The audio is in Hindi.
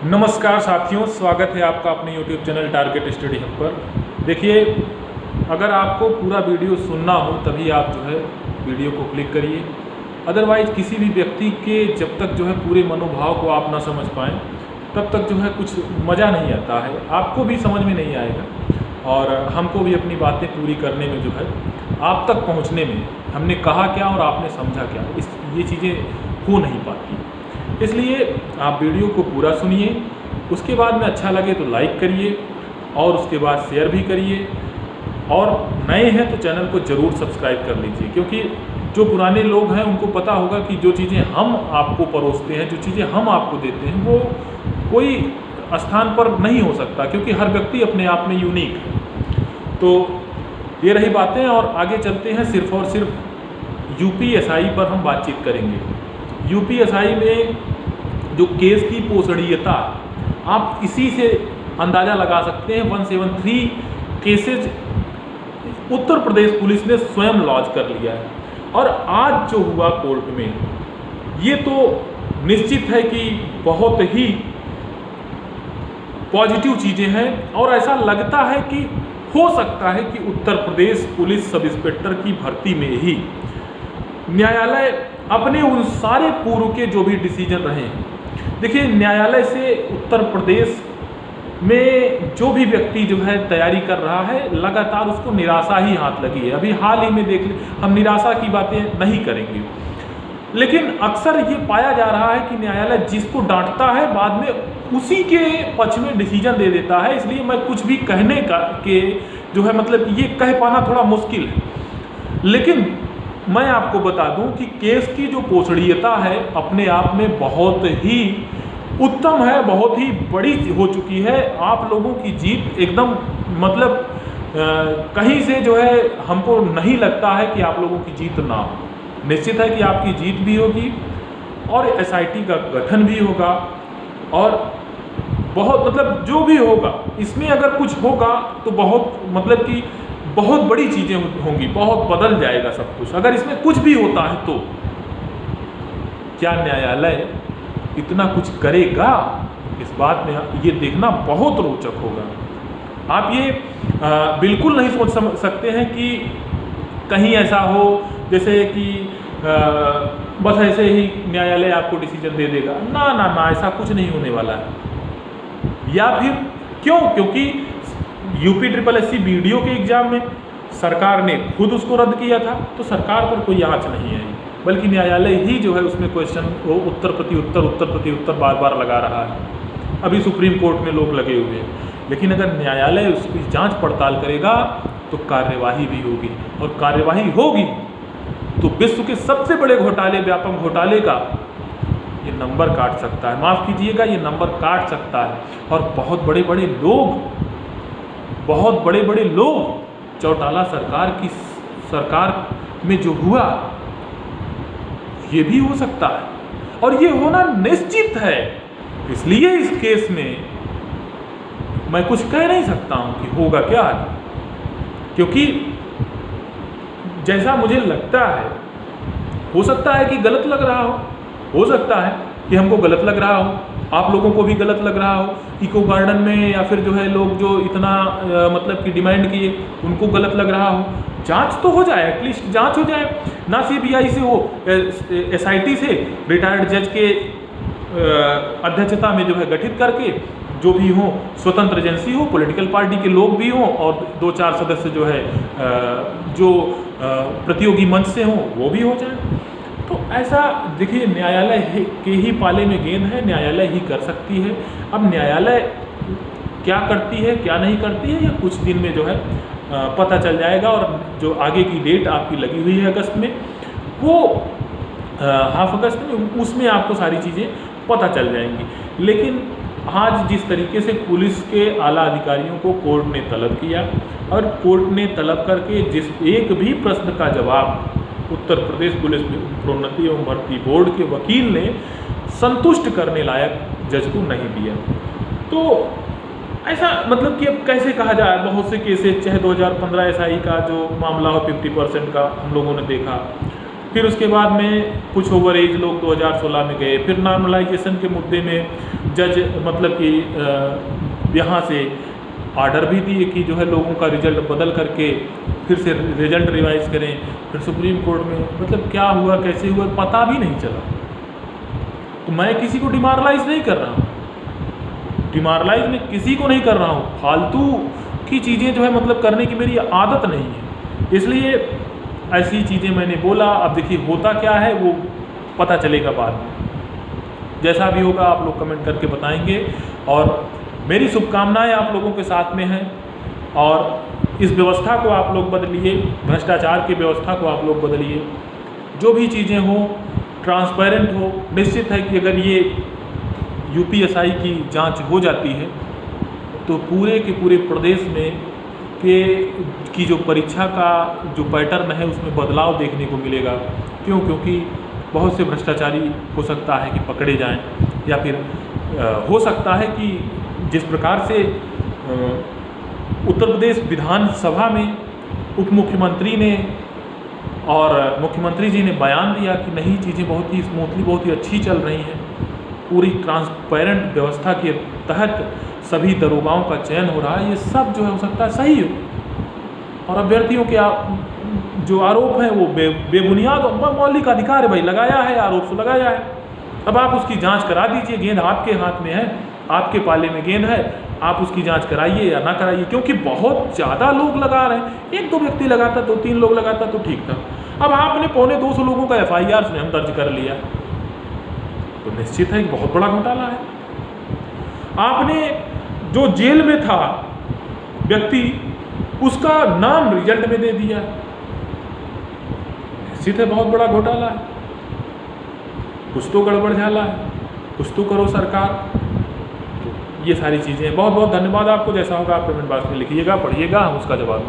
नमस्कार साथियों, स्वागत है आपका अपने YouTube channel target study hub पर। देखिए, अगर आपको पूरा वीडियो सुनना हो तभी आप जो है वीडियो को क्लिक करिए। अदरवाइज किसी भी व्यक्ति के जब तक जो है पूरे मनोभाव को आप ना समझ पाएँ तब तक जो है कुछ मज़ा नहीं आता है, आपको भी समझ में नहीं आएगा और हमको भी अपनी बातें पूरी करने में जो है आप तक पहुँचने में हमने कहा क्या और आपने समझा क्या, ये चीज़ें हो नहीं पाती। इसलिए आप वीडियो को पूरा सुनिए, उसके बाद में अच्छा लगे तो लाइक करिए और उसके बाद शेयर भी करिए, और नए हैं तो चैनल को ज़रूर सब्सक्राइब कर लीजिए, क्योंकि जो पुराने लोग हैं उनको पता होगा कि जो चीज़ें हम आपको परोसते हैं, जो चीज़ें हम आपको देते हैं, वो कोई स्थान पर नहीं हो सकता, क्योंकि हर व्यक्ति अपने आप में यूनिक है। तो ये रही बातें, और आगे चलते हैं। सिर्फ और सिर्फ यूपीएसआई पर हम बातचीत करेंगे। यूपीएसआई में जो केस की पोषणीयता, आप इसी से अंदाज़ा लगा सकते हैं। 173 केसेज उत्तर प्रदेश पुलिस ने स्वयं लॉन्च कर लिया है, और आज जो हुआ कोर्ट में, ये तो निश्चित है कि बहुत ही पॉजिटिव चीज़ें हैं, और ऐसा लगता है कि हो सकता है कि Uttar Pradesh police sub inspector की भर्ती में ही न्यायालय अपने उन सारे पूर्व के जो भी डिसीजन रहे हैं, देखिए न्यायालय से उत्तर प्रदेश में जो भी व्यक्ति जो है तैयारी कर रहा है, लगातार उसको निराशा ही हाथ लगी है। अभी हाल ही में देख ले, हम निराशा की बातें नहीं करेंगे, लेकिन अक्सर ये पाया जा रहा है कि न्यायालय जिसको डांटता है बाद में उसी के पक्ष में डिसीजन दे देता है। इसलिए मैं कुछ भी कहने का के जो है मतलब ये कह पाना थोड़ा मुश्किल है, लेकिन मैं आपको बता दूं कि केस की जो पोषणीयता है अपने आप में बहुत ही उत्तम है, बहुत ही बड़ी हो चुकी है। आप लोगों की जीत एकदम मतलब कहीं से जो है हमको नहीं लगता है कि आप लोगों की जीत ना हो। निश्चित है कि आपकी जीत भी होगी और एसआईटी का गठन भी होगा, और बहुत मतलब जो भी होगा इसमें अगर कुछ होगा तो बहुत मतलब कि बहुत बड़ी चीज़ें होंगी, बहुत बदल जाएगा सब कुछ। अगर इसमें कुछ भी होता है तो क्या न्यायालय इतना कुछ करेगा, इस बात में ये देखना बहुत रोचक होगा। आप ये बिल्कुल नहीं सोच सकते हैं कि कहीं ऐसा हो जैसे कि बस ऐसे ही न्यायालय आपको डिसीजन दे देगा। ना ना ना, ऐसा कुछ नहीं होने वाला है। या फिर क्यों? क्योंकि यूपीएससी वीडियो के एग्जाम में सरकार ने खुद उसको रद्द किया था, तो सरकार पर कोई आँच नहीं आई, बल्कि न्यायालय ही जो है उसमें क्वेश्चन वो उत्तर प्रति उत्तर बार बार लगा रहा है। अभी सुप्रीम कोर्ट में लोग लगे हुए हैं, लेकिन अगर न्यायालय उसकी जांच पड़ताल करेगा तो कार्यवाही भी होगी, और कार्यवाही होगी तो विश्व के सबसे बड़े घोटाले, व्यापक घोटाले का ये नंबर काट सकता है। माफ़ कीजिएगा, ये नंबर काट सकता है। और बहुत बड़े बड़े लोग चौटाला सरकार में जो हुआ, ये भी हो सकता है, और ये होना निश्चित है। इसलिए इस केस में मैं कुछ कह नहीं सकता हूं कि होगा क्या, क्योंकि जैसा मुझे लगता है, हो सकता है कि गलत लग रहा हो सकता है कि हमको गलत लग रहा हो, आप लोगों को भी गलत लग रहा हो। इको गार्डन में या फिर जो है लोग जो इतना मतलब कि डिमांड किए उनको गलत लग रहा हो। जांच तो हो जाए, एटलीस्ट जांच हो जाए, ना सीबीआई से हो, एसआईटी से रिटायर्ड जज के अध्यक्षता में जो है गठित करके जो भी हो, स्वतंत्र एजेंसी हो, पॉलिटिकल पार्टी के लोग भी हों, और 2-4 सदस्य जो है जो प्रतियोगी मंच से हों, वो भी हो जाए। तो ऐसा देखिए, न्यायालय के ही पाले में गेंद है, न्यायालय ही कर सकती है। अब न्यायालय क्या करती है क्या नहीं करती है, ये कुछ दिन में जो है पता चल जाएगा, और जो आगे की डेट आपकी लगी हुई है अगस्त में, वो हाफ अगस्त में, उसमें आपको सारी चीज़ें पता चल जाएंगी। लेकिन आज जिस तरीके से पुलिस के आला अधिकारियों को कोर्ट ने तलब किया, और कोर्ट ने तलब करके जिस एक भी प्रश्न का जवाब उत्तर प्रदेश पुलिस प्रोन्नति एवं भर्ती बोर्ड के वकील ने संतुष्ट करने लायक जज को नहीं दिया, तो ऐसा मतलब कि अब कैसे कहा जाए। बहुत से केसेस, चाहे 2015 एसआई का जो मामला हो 50% का हम लोगों ने देखा, फिर उसके बाद में कुछ ओवर एज लोग 2016 में गए, फिर नॉर्मलाइजेशन के मुद्दे में जज मतलब कि यहाँ से आर्डर भी दिए कि जो है लोगों का रिजल्ट बदल करके फिर से रिजल्ट रिवाइज करें। फिर सुप्रीम कोर्ट में मतलब क्या हुआ कैसे हुआ पता भी नहीं चला। तो मैं किसी को डिमोरलाइज नहीं कर रहा हूँ, डिमोरलाइज मैं किसी को नहीं कर रहा हूँ, फालतू की चीज़ें जो है मतलब करने की मेरी आदत नहीं है, इसलिए ऐसी चीज़ें मैंने बोला। अब देखिए होता क्या है वो पता चलेगा बाद में, जैसा भी होगा आप लोग कमेंट करके बताएंगे। और मेरी शुभकामनाएं आप लोगों के साथ में हैं और इस व्यवस्था को आप लोग बदलिए, भ्रष्टाचार की व्यवस्था को आप लोग बदलिए, जो भी चीज़ें हों ट्रांसपेरेंट हो। निश्चित है कि अगर ये यूपीएसआई की जांच हो जाती है तो पूरे के पूरे प्रदेश में की जो परीक्षा का जो पैटर्न है उसमें बदलाव देखने को मिलेगा। क्योंकि बहुत से भ्रष्टाचारी हो सकता है कि पकड़े जाएं, या फिर हो सकता है कि जिस प्रकार से उत्तर प्रदेश विधानसभा में उप मुख्यमंत्री ने और मुख्यमंत्री जी ने बयान दिया कि नहीं चीज़ें बहुत ही स्मूथली बहुत ही अच्छी चल रही हैं, पूरी ट्रांसपेरेंट व्यवस्था के तहत सभी दरोगाओं का चयन हो रहा है, ये सब जो है हो सकता है सही हो और अभ्यर्थियों के जो आरोप हैं वो बेबुनियाद मौलिक अधिकार है भाई, लगाया है आरोप से लगाया है। अब आप उसकी जांच करा दीजिए, गेंद आपके हाथ में है, आपके पाले में गेंद है, आप उसकी जांच कराइए या ना कराइए। क्योंकि बहुत ज़्यादा लोग लगा रहे हैं, एक दो व्यक्ति लगाता, 2-3 लोग लगाता तो ठीक था। अब आपने 250 लोगों का FIR से हम दर्ज कर लिया तो निश्चित है कि बहुत बड़ा घोटाला है। आपने जो जेल में था व्यक्ति उसका नाम रिजल्ट में दे दिया, निश्चित है बहुत बड़ा घोटाला है। कुछ तो गड़बड़ झाला है, कुछ तो करो सरकार। तो ये सारी चीज़ें, बहुत बहुत धन्यवाद आपको। जैसा होगा आप कमेंट बॉक्स में लिखिएगा, पढ़िएगा, हम उसका जवाब देंगे।